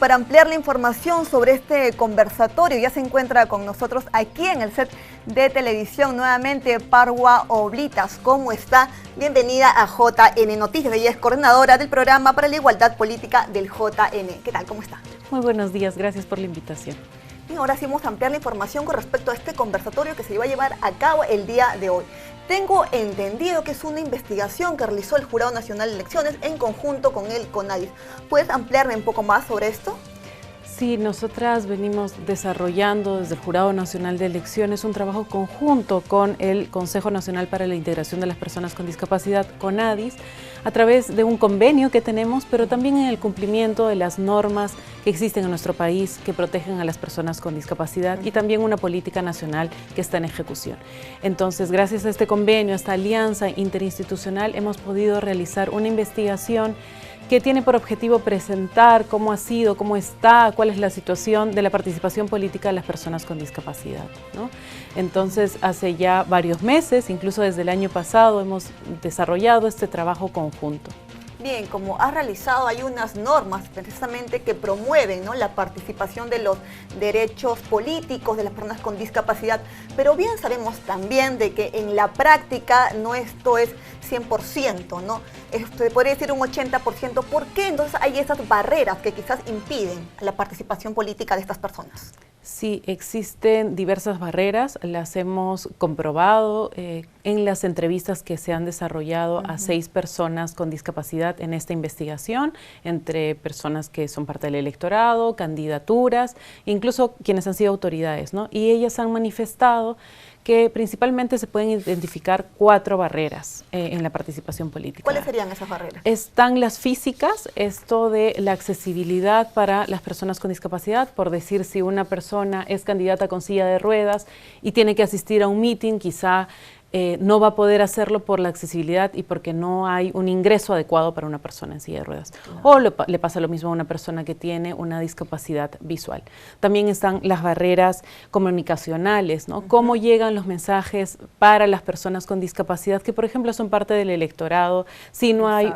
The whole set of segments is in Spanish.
para ampliar la información sobre este conversatorio ya se encuentra con nosotros aquí en el set de televisión nuevamente Parwa Oblitas. ¿Cómo está? Bienvenida a JN Noticias. Ella es coordinadora del programa para la igualdad política del JN. ¿Qué tal? ¿Cómo está? Muy buenos días, gracias por la invitación. Bien, ahora sí vamos a ampliar la información con respecto a este conversatorio que se va a llevar a cabo el día de hoy. Tengo entendido que es una investigación que realizó el Jurado Nacional de Elecciones en conjunto con el CONADIS. ¿Puedes ampliarme un poco más sobre esto? Sí, nosotras venimos desarrollando desde el Jurado Nacional de Elecciones un trabajo conjunto con el Consejo Nacional para la Integración de las Personas con Discapacidad, CONADIS, a través de un convenio que tenemos, pero también en el cumplimiento de las normas que existen en nuestro país que protegen a las personas con discapacidad y también una política nacional que está en ejecución. Entonces, gracias a este convenio, a esta alianza interinstitucional, hemos podido realizar una investigación que tiene por objetivo presentar cómo ha sido, cómo está, cuál es la situación de la participación política de las personas con discapacidad, ¿no? Entonces, hace ya varios meses, incluso desde el año pasado, hemos desarrollado este trabajo conjunto. Bien, como has realizado, hay unas normas precisamente que promueven, ¿no?, la participación de los derechos políticos de las personas con discapacidad, pero bien sabemos también de que en la práctica no esto es 100%, ¿no? Se podría decir un 80%. ¿Por qué entonces hay esas barreras que quizás impiden la participación política de estas personas? Sí, existen diversas barreras, las hemos comprobado en las entrevistas que se han desarrollado a 6 personas con discapacidad en esta investigación, entre personas que son parte del electorado, candidaturas, incluso quienes han sido autoridades, ¿no? Y ellas han manifestado que principalmente se pueden identificar 4 barreras en la participación política. ¿Cuáles serían esas barreras? Están las físicas, esto de la accesibilidad para las personas con discapacidad, por decir, si una persona es candidata con silla de ruedas y tiene que asistir a un meeting, quizá no va a poder hacerlo por la accesibilidad y porque no hay un ingreso adecuado para una persona en silla de ruedas. O le pasa lo mismo a una persona que tiene una discapacidad visual. También están las barreras comunicacionales, ¿no? Cómo llegan los mensajes para las personas con discapacidad, que por ejemplo son parte del electorado, si no hay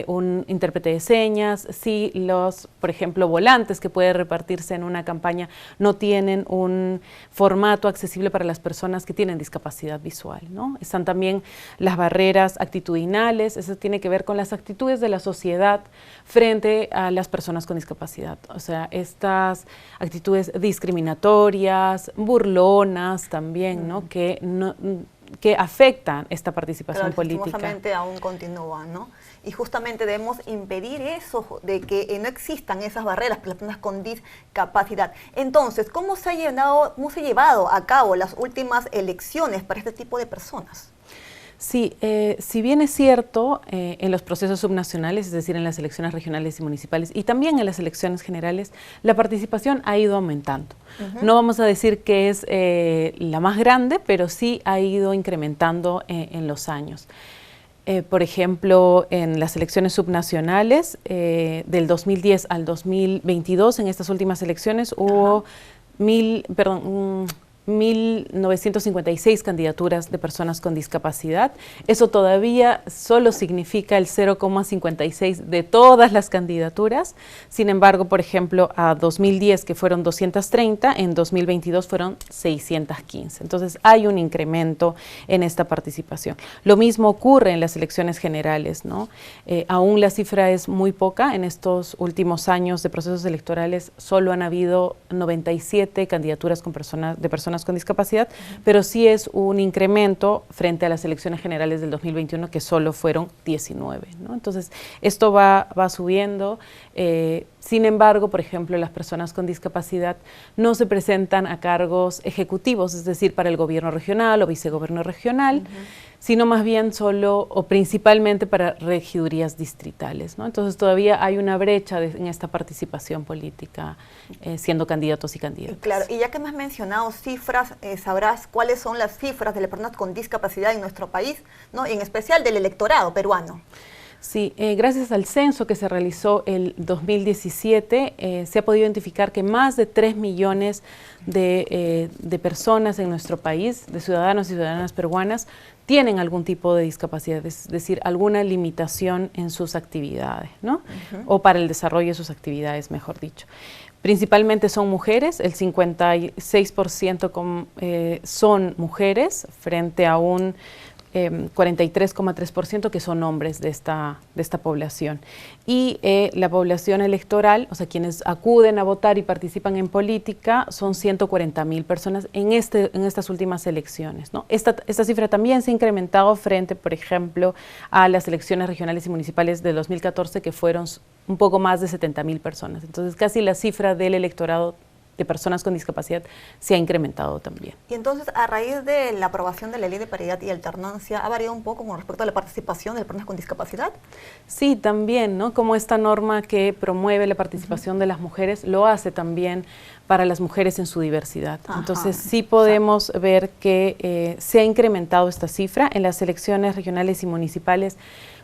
un intérprete de señas, si los, por ejemplo, volantes que puede repartirse en una campaña no tienen un formato accesible para las personas que tienen discapacidad visual, ¿no? Están también las barreras actitudinales, eso tiene que ver con las actitudes de la sociedad frente a las personas con discapacidad. O sea, estas actitudes discriminatorias, burlonas también, ¿no? Que afectan esta participación política. Lastimosamente aún continúan, ¿no? Y justamente debemos impedir eso, de que no existan esas barreras para las personas con discapacidad. Entonces, ¿cómo se ha llevado a cabo las últimas elecciones para este tipo de personas? Sí, si bien es cierto, en los procesos subnacionales, es decir, en las elecciones regionales y municipales y también en las elecciones generales, la participación ha ido aumentando. No vamos a decir que es la más grande, pero sí ha ido incrementando en los años. Por ejemplo, en las elecciones subnacionales, del 2010 al 2022, en estas últimas elecciones, hubo 1.956 candidaturas de personas con discapacidad. Eso todavía solo significa el 0,56 de todas las candidaturas. Sin embargo, por ejemplo, a 2010, que fueron 230, en 2022 fueron 615. Entonces, hay un incremento en esta participación. Lo mismo ocurre en las elecciones generales, ¿no? Aún la cifra es muy poca. En estos últimos años de procesos electorales solo han habido 97 candidaturas de personas con discapacidad, pero sí es un incremento frente a las elecciones generales del 2021, que solo fueron 19, ¿no? Entonces, esto va subiendo. Sin embargo, por ejemplo, las personas con discapacidad no se presentan a cargos ejecutivos, es decir, para el gobierno regional o vicegobierno regional, sino más bien solo o principalmente para regidurías distritales, ¿no? Entonces todavía hay una brecha en esta participación política, siendo candidatos y candidatas. Claro, y ya que me has mencionado cifras, sabrás cuáles son las cifras de las personas con discapacidad en nuestro país, ¿no? En especial del electorado peruano. Sí, gracias al censo que se realizó el 2017, se ha podido identificar que más de 3 millones de personas en nuestro país, de ciudadanos y ciudadanas peruanas, tienen algún tipo de discapacidad, es decir, alguna limitación en sus actividades, ¿no? O para el desarrollo de sus actividades, mejor dicho. Principalmente son mujeres, el 56% son mujeres frente a un 43,3% que son hombres de esta población. Y la población electoral, o sea, quienes acuden a votar y participan en política, son 140.000 personas en estas últimas elecciones, ¿no? Esta cifra también se ha incrementado frente, por ejemplo, a las elecciones regionales y municipales de 2014, que fueron un poco más de 70.000 personas. Entonces, casi la cifra del electorado de personas con discapacidad se ha incrementado también. Y entonces, a raíz de la aprobación de la Ley de Paridad y Alternancia, ¿ha variado un poco con respecto a la participación de las personas con discapacidad? Sí, también, ¿no? Como esta norma que promueve la participación de las mujeres, lo hace también para las mujeres en su diversidad. Entonces, sí podemos ver que se ha incrementado esta cifra en las elecciones regionales y municipales.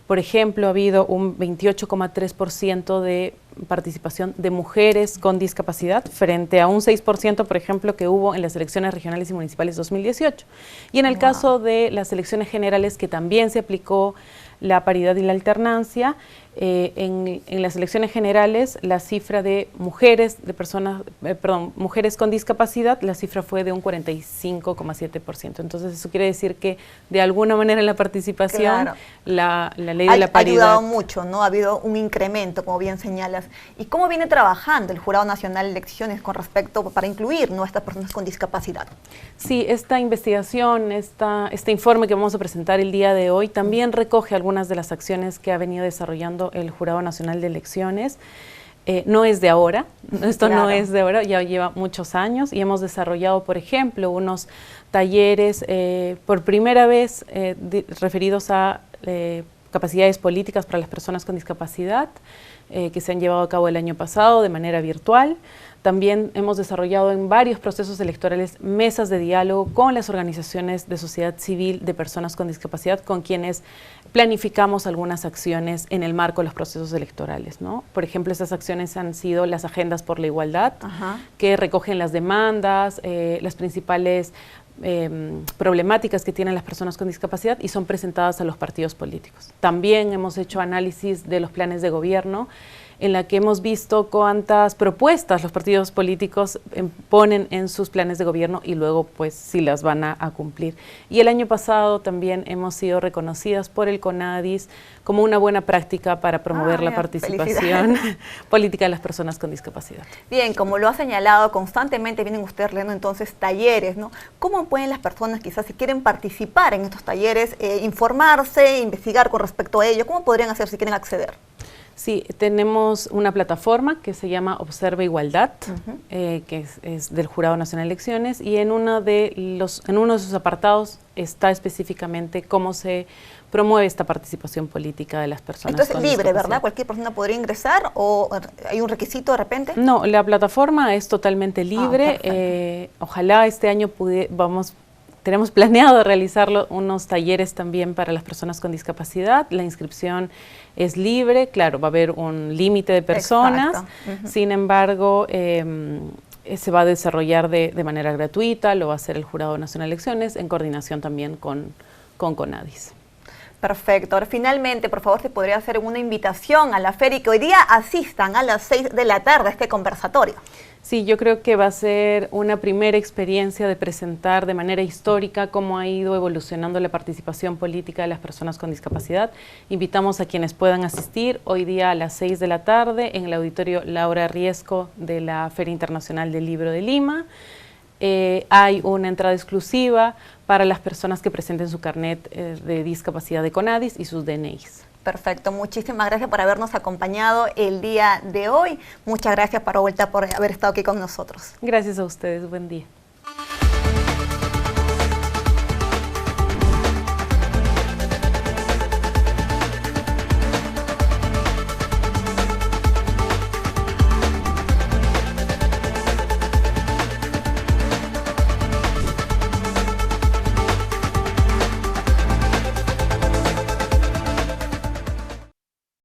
Por ejemplo, ha habido un 28,3% de participación de mujeres con discapacidad frente a un 6%, por ejemplo, que hubo en las elecciones regionales y municipales 2018. Y en el caso de las elecciones generales, que también se aplicó la paridad y la alternancia, en las elecciones generales la cifra de mujeres, mujeres con discapacidad, la cifra fue de un 45,7%. Entonces eso quiere decir que de alguna manera en la participación, claro, la ley de la paridad ha ayudado mucho, ¿no? Ha habido un incremento, como bien señalas. ¿Y cómo viene trabajando el Jurado Nacional de Elecciones con respecto para incluir, ¿no?, a estas personas con discapacidad? Sí, esta investigación, este informe que vamos a presentar el día de hoy también recoge algunas de las acciones que ha venido desarrollando el Jurado Nacional de Elecciones. No es de ahora, esto claro, no es de ahora, ya lleva muchos años y hemos desarrollado, por ejemplo, unos talleres por primera vez referidos a capacidades políticas para las personas con discapacidad, que se han llevado a cabo el año pasado de manera virtual. También hemos desarrollado en varios procesos electorales mesas de diálogo con las organizaciones de sociedad civil de personas con discapacidad, con quienes planificamos algunas acciones en el marco de los procesos electorales, ¿no? Por ejemplo, estas acciones han sido las agendas por la igualdad, que recogen las demandas, las principales problemáticas que tienen las personas con discapacidad y son presentadas a los partidos políticos. También hemos hecho análisis de los planes de gobierno, en la que hemos visto cuántas propuestas los partidos políticos ponen en sus planes de gobierno y luego pues si las van a cumplir. Y el año pasado también hemos sido reconocidas por el CONADIS como una buena práctica para promover la participación política de las personas con discapacidad. Bien, como lo ha señalado, constantemente vienen ustedes realizando entonces talleres, ¿no? ¿Cómo pueden las personas, quizás si quieren participar en estos talleres, informarse, investigar con respecto a ello? ¿Cómo podrían hacer si quieren acceder? Sí, tenemos una plataforma que se llama Observa Igualdad, que es del Jurado Nacional de Elecciones, y en uno de sus apartados está específicamente cómo se promueve esta participación política de las personas. Entonces es libre, ¿verdad? ¿Cualquier persona podría ingresar o hay un requisito de repente? No, la plataforma es totalmente libre. Ojalá este año tenemos planeado realizar unos talleres también para las personas con discapacidad. La inscripción es libre, claro, va a haber un límite de personas, sin embargo, se va a desarrollar de manera gratuita, lo va a hacer el Jurado Nacional de Elecciones en coordinación también con CONADIS. Perfecto. Ahora, finalmente, por favor, se podría hacer una invitación a la feria y que hoy día asistan a las 6 de la tarde a este conversatorio. Sí, yo creo que va a ser una primera experiencia de presentar de manera histórica cómo ha ido evolucionando la participación política de las personas con discapacidad. Invitamos a quienes puedan asistir hoy día a las 6 de la tarde en el auditorio Laura Riesco de la Feria Internacional del Libro de Lima. Hay una entrada exclusiva para las personas que presenten su carnet de discapacidad de CONADIS y sus DNIs. Perfecto, muchísimas gracias por habernos acompañado el día de hoy. Muchas gracias, Paravuelta, por haber estado aquí con nosotros. Gracias a ustedes, buen día.